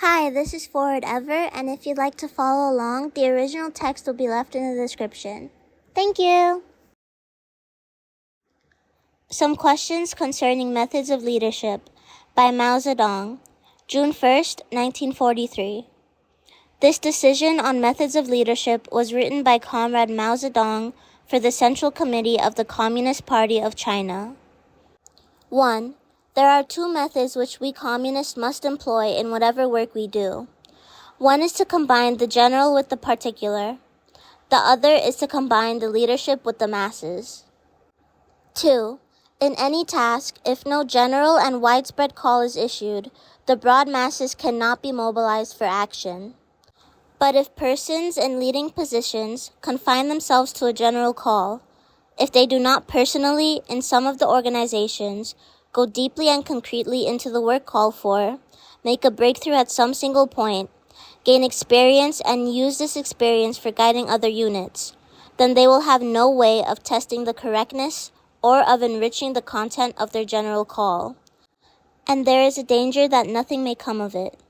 Hi, this is Forward Ever, and if you'd like to follow along, the original text will be left in the description. Thank you! Some Questions Concerning Methods of Leadership by Mao Zedong, June 1st, 1943. This decision on methods of leadership was written by Comrade Mao Zedong for the Central Committee of the Communist Party of China. 1. There are two methods which we communists must employ in whatever work we do. One is to combine the general with the particular. The other is to combine the leadership with the masses. 2. In any task, if no general and widespread call is issued, the broad masses cannot be mobilized for action. But if persons in leading positions confine themselves to a general call, if they do not personally, in some of the organizations, go deeply and concretely into the work called for, make a breakthrough at some single point, gain experience and use this experience for guiding other units, then they will have no way of testing the correctness or of enriching the content of their general call. And there is a danger that nothing may come of it.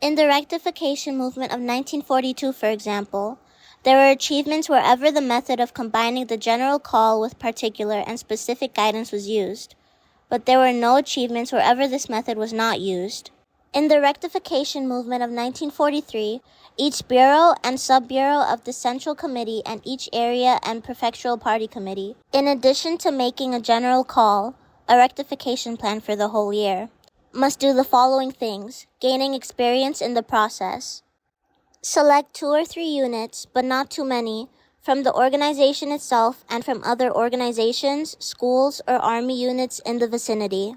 In the rectification movement of 1942, for example, there were achievements wherever the method of combining the general call with particular and specific guidance was used. But there were no achievements wherever this method was not used. In the rectification movement of 1943, each bureau and sub-bureau of the Central Committee and each area and prefectural party committee, in addition to making a general call, a rectification plan for the whole year, must do the following things, gaining experience in the process. Select 2 or 3 units, but not too many, from the organization itself and from other organizations, schools, or army units in the vicinity.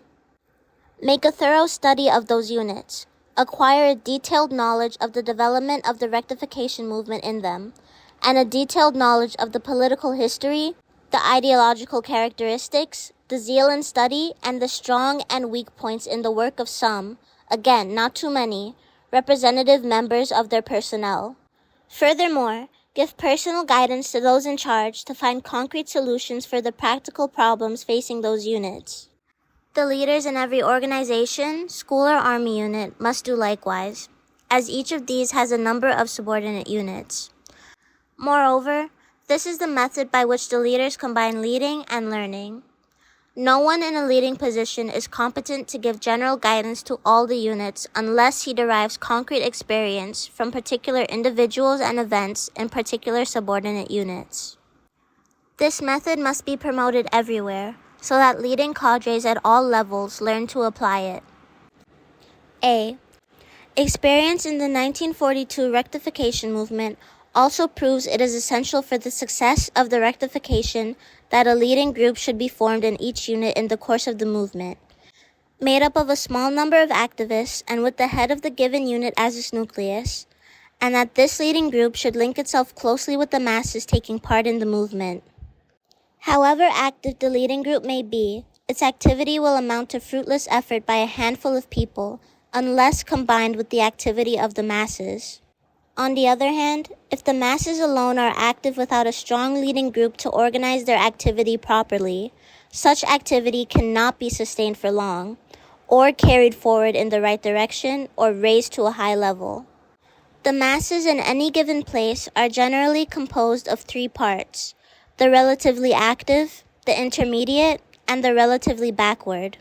Make a thorough study of those units. Acquire a detailed knowledge of the development of the rectification movement in them, and a detailed knowledge of the political history, the ideological characteristics, the zeal in study, and the strong and weak points in the work of some, again, not too many, representative members of their personnel. Furthermore, give personal guidance to those in charge to find concrete solutions for the practical problems facing those units. The leaders in every organization, school or army unit must do likewise, as each of these has a number of subordinate units. Moreover, this is the method by which the leaders combine leading and learning. No one in a leading position is competent to give general guidance to all the units unless he derives concrete experience from particular individuals and events in particular subordinate units. This method must be promoted everywhere, so that leading cadres at all levels learn to apply it. A. Experience in the 1942 rectification movement also proves it is essential for the success of the rectification that a leading group should be formed in each unit in the course of the movement, made up of a small number of activists and with the head of the given unit as its nucleus, and that this leading group should link itself closely with the masses taking part in the movement. However active the leading group may be, its activity will amount to fruitless effort by a handful of people unless combined with the activity of the masses. On the other hand, if the masses alone are active without a strong leading group to organize their activity properly, such activity cannot be sustained for long, or carried forward in the right direction, or raised to a high level. The masses in any given place are generally composed of 3 parts: the relatively active, the intermediate, and the relatively backward.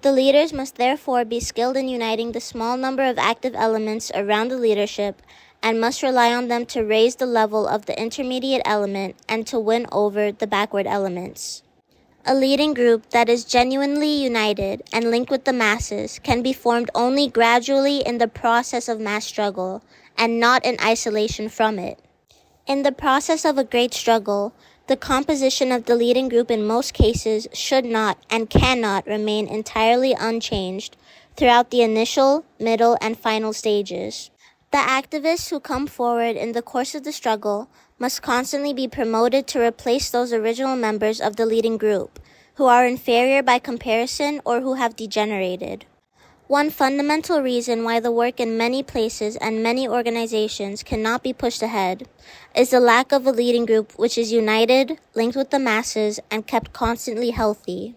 The leaders must therefore be skilled in uniting the small number of active elements around the leadership and must rely on them to raise the level of the intermediate element and to win over the backward elements. A leading group that is genuinely united and linked with the masses can be formed only gradually in the process of mass struggle and not in isolation from it. In the process of a great struggle, the composition of the leading group in most cases should not and cannot remain entirely unchanged throughout the initial, middle, and final stages. The activists who come forward in the course of the struggle must constantly be promoted to replace those original members of the leading group, who are inferior by comparison or who have degenerated. One fundamental reason why the work in many places and many organizations cannot be pushed ahead is the lack of a leading group which is united, linked with the masses, and kept constantly healthy.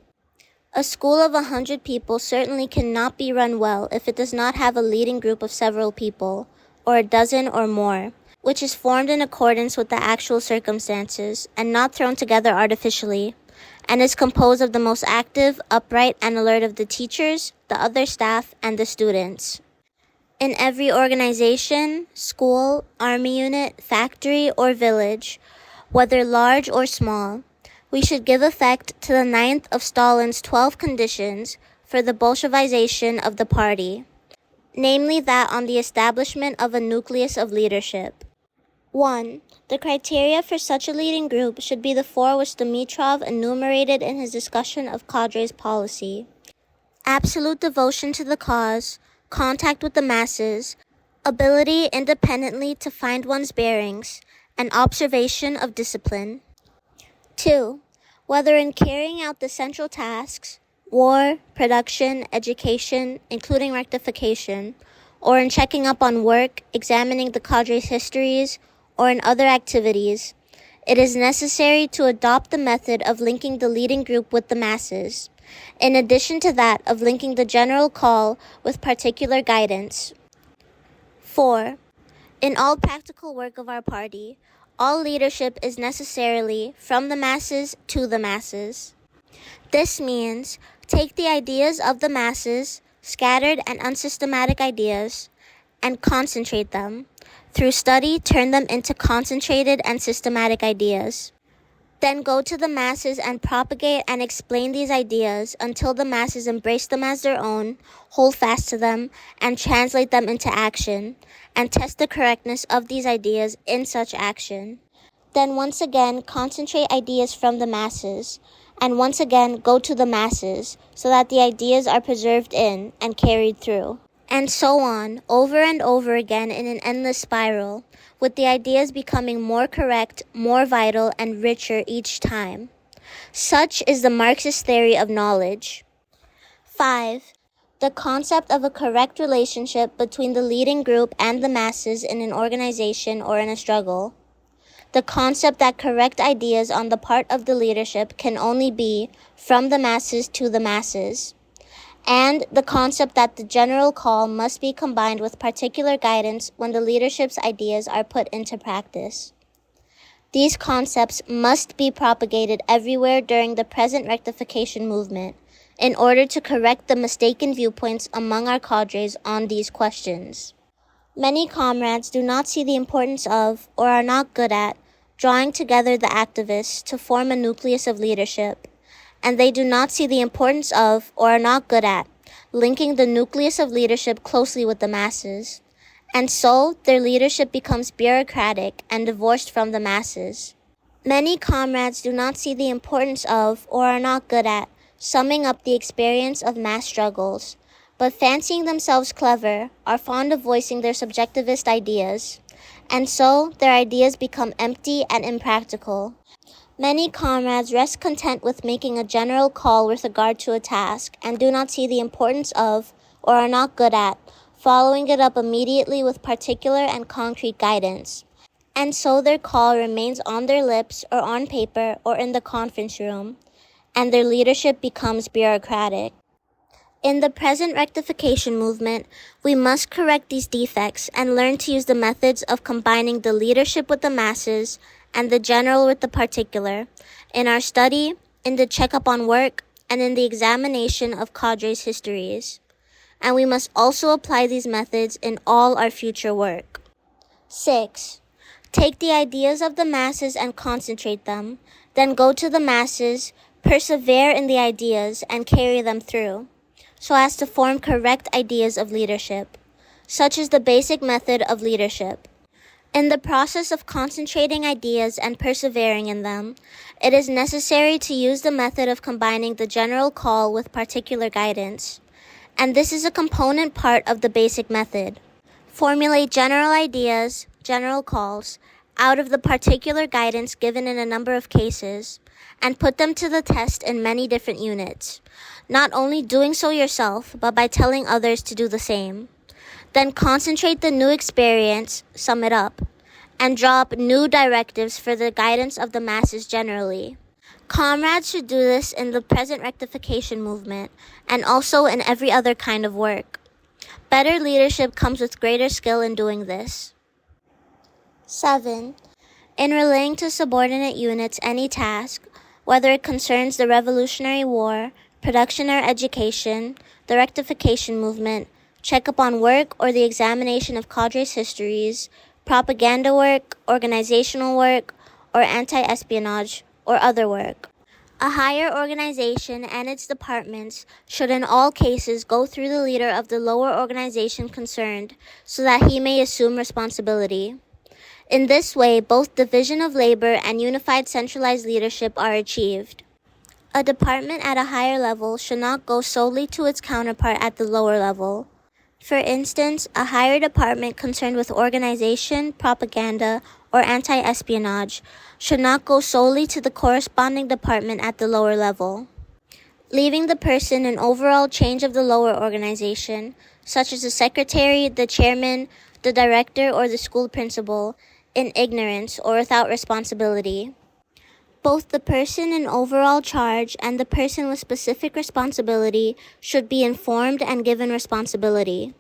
A school of 100 people certainly cannot be run well if it does not have a leading group of several people, or a dozen or more, which is formed in accordance with the actual circumstances and not thrown together artificially, and is composed of the most active, upright, and alert of the teachers, the other staff, and the students. In every organization, school, army unit, factory, or village, whether large or small, we should give effect to the 9th of Stalin's 12 conditions for the Bolshevization of the party, namely that on the establishment of a nucleus of leadership. 1. The criteria for such a leading group should be the four which Dimitrov enumerated in his discussion of cadres policy: absolute devotion to the cause, contact with the masses, ability independently to find one's bearings, and observation of discipline. 2. Whether in carrying out the central tasks, war, production, education, including rectification, or in checking up on work, examining the cadres' histories, or in other activities, it is necessary to adopt the method of linking the leading group with the masses, in addition to that of linking the general call with particular guidance. 4. In all practical work of our party, all leadership is necessarily from the masses to the masses. This means take the ideas of the masses, scattered and unsystematic ideas, and concentrate them. Through study, turn them into concentrated and systematic ideas. Then go to the masses and propagate and explain these ideas until the masses embrace them as their own, hold fast to them, and translate them into action, and test the correctness of these ideas in such action. Then once again concentrate ideas from the masses, and once again go to the masses, so that the ideas are preserved in and carried through. And so on, over and over again in an endless spiral, with the ideas becoming more correct, more vital, and richer each time. Such is the Marxist theory of knowledge. 5. The concept of a correct relationship between the leading group and the masses in an organization or in a struggle. The concept that correct ideas on the part of the leadership can only be from the masses to the masses. And the concept that the general call must be combined with particular guidance when the leadership's ideas are put into practice. These concepts must be propagated everywhere during the present rectification movement in order to correct the mistaken viewpoints among our cadres on these questions. Many comrades do not see the importance of, or are not good at, drawing together the activists to form a nucleus of leadership, and they do not see the importance of, or are not good at, linking the nucleus of leadership closely with the masses. And so, their leadership becomes bureaucratic and divorced from the masses. Many comrades do not see the importance of, or are not good at, summing up the experience of mass struggles, but fancying themselves clever, are fond of voicing their subjectivist ideas, and so their ideas become empty and impractical. Many comrades rest content with making a general call with regard to a task, and do not see the importance of, or are not good at, following it up immediately with particular and concrete guidance. And so their call remains on their lips or on paper or in the conference room, and their leadership becomes bureaucratic. In the present rectification movement, we must correct these defects and learn to use the methods of combining the leadership with the masses and the general with the particular, in our study, in the checkup on work, and in the examination of cadres' histories. And we must also apply these methods in all our future work. 6. Take the ideas of the masses and concentrate them, then go to the masses, persevere in the ideas, and carry them through, so as to form correct ideas of leadership. Such is the basic method of leadership. In the process of concentrating ideas and persevering in them, it is necessary to use the method of combining the general call with particular guidance, and this is a component part of the basic method. Formulate general ideas, general calls, out of the particular guidance given in a number of cases, and put them to the test in many different units, not only doing so yourself, but by telling others to do the same. Then concentrate the new experience, sum it up, and draw up new directives for the guidance of the masses generally. Comrades should do this in the present rectification movement and also in every other kind of work. Better leadership comes with greater skill in doing this. 7. In relaying to subordinate units any task, whether it concerns the Revolutionary War, production or education, the rectification movement, check-up on work or the examination of cadres' histories, propaganda work, organizational work, or anti-espionage, or other work. A higher organization and its departments should in all cases go through the leader of the lower organization concerned so that he may assume responsibility. In this way, both division of labor and unified centralized leadership are achieved. A department at a higher level should not go solely to its counterpart at the lower level. For instance, a higher department concerned with organization, propaganda, or anti-espionage should not go solely to the corresponding department at the lower level, leaving the person in overall charge of the lower organization, such as the secretary, the chairman, the director, or the school principal, in ignorance or without responsibility. Both the person in overall charge and the person with specific responsibility should be informed and given responsibility.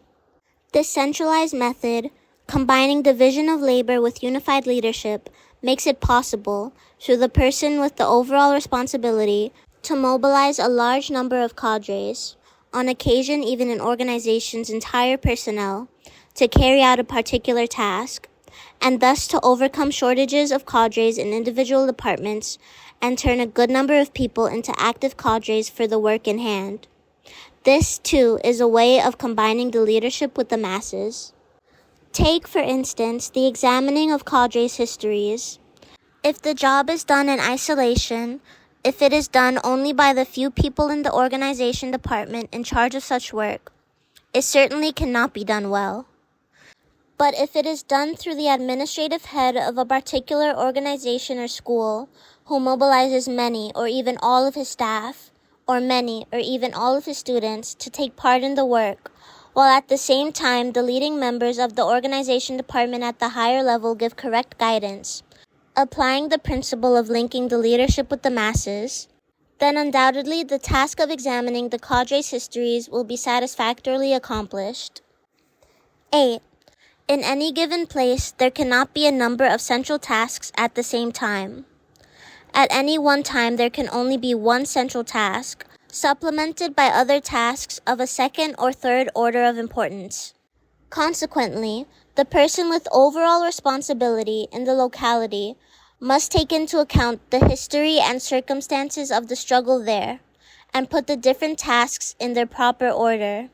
This centralized method, combining division of labor with unified leadership, makes it possible, through the person with the overall responsibility, to mobilize a large number of cadres, on occasion even an organization's entire personnel, to carry out a particular task, and thus to overcome shortages of cadres in individual departments and turn a good number of people into active cadres for the work in hand. This, too, is a way of combining the leadership with the masses. Take, for instance, the examining of cadres' histories. If the job is done in isolation, if it is done only by the few people in the organization department in charge of such work, it certainly cannot be done well. But if it is done through the administrative head of a particular organization or school, who mobilizes many or even all of his staff, or many or even all of his students to take part in the work, while at the same time the leading members of the organization department at the higher level give correct guidance, applying the principle of linking the leadership with the masses, then undoubtedly the task of examining the cadres' histories will be satisfactorily accomplished. 8. In any given place, there cannot be a number of central tasks at the same time. At any one time, there can only be one central task, supplemented by other tasks of a second or third order of importance. Consequently, the person with overall responsibility in the locality must take into account the history and circumstances of the struggle there, and put the different tasks in their proper order.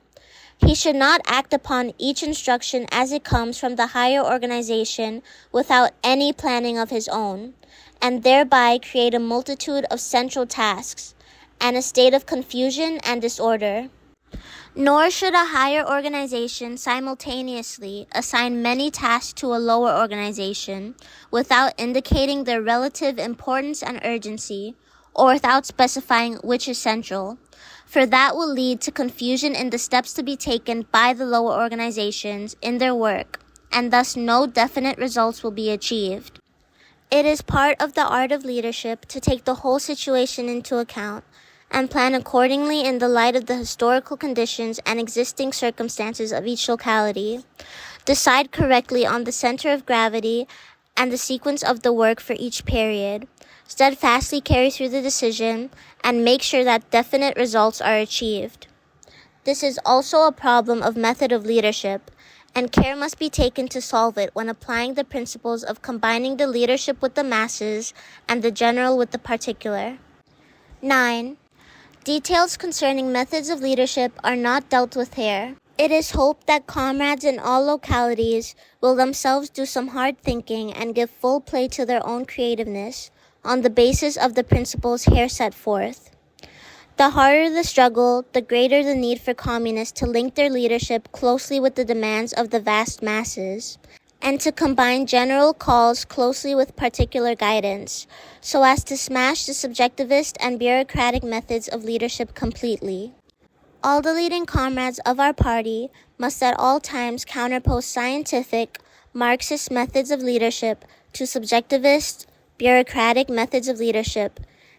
He should not act upon each instruction as it comes from the higher organization without any planning of his own, and thereby create a multitude of central tasks, and a state of confusion and disorder. Nor should a higher organization simultaneously assign many tasks to a lower organization without indicating their relative importance and urgency, or without specifying which is central, for that will lead to confusion in the steps to be taken by the lower organizations in their work, and thus no definite results will be achieved. It is part of the art of leadership to take the whole situation into account and plan accordingly in the light of the historical conditions and existing circumstances of each locality, decide correctly on the center of gravity and the sequence of the work for each period, steadfastly carry through the decision, and make sure that definite results are achieved. This is also a problem of method of leadership, and care must be taken to solve it when applying the principles of combining the leadership with the masses and the general with the particular. 9. Details concerning methods of leadership are not dealt with here. It is hoped that comrades in all localities will themselves do some hard thinking and give full play to their own creativeness on the basis of the principles here set forth. The harder the struggle, the greater the need for communists to link their leadership closely with the demands of the vast masses, and to combine general calls closely with particular guidance, so as to smash the subjectivist and bureaucratic methods of leadership completely. All the leading comrades of our party must at all times counterpose scientific, Marxist methods of leadership to subjectivist, bureaucratic methods of leadership,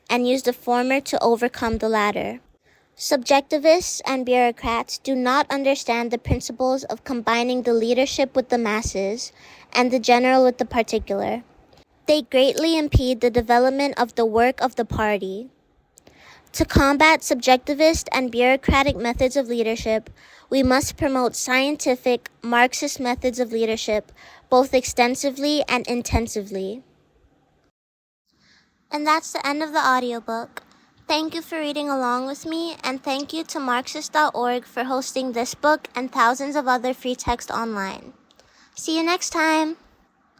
and use the former to overcome the latter. Subjectivists and bureaucrats do not understand the principles of combining the leadership with the masses and the general with the particular. They greatly impede the development of the work of the party. To combat subjectivist and bureaucratic methods of leadership, we must promote scientific, Marxist methods of leadership, both extensively and intensively. And that's the end of the audiobook. Thank you for reading along with me, and thank you to Marxist.org for hosting this book and thousands of other free text online. See you next time!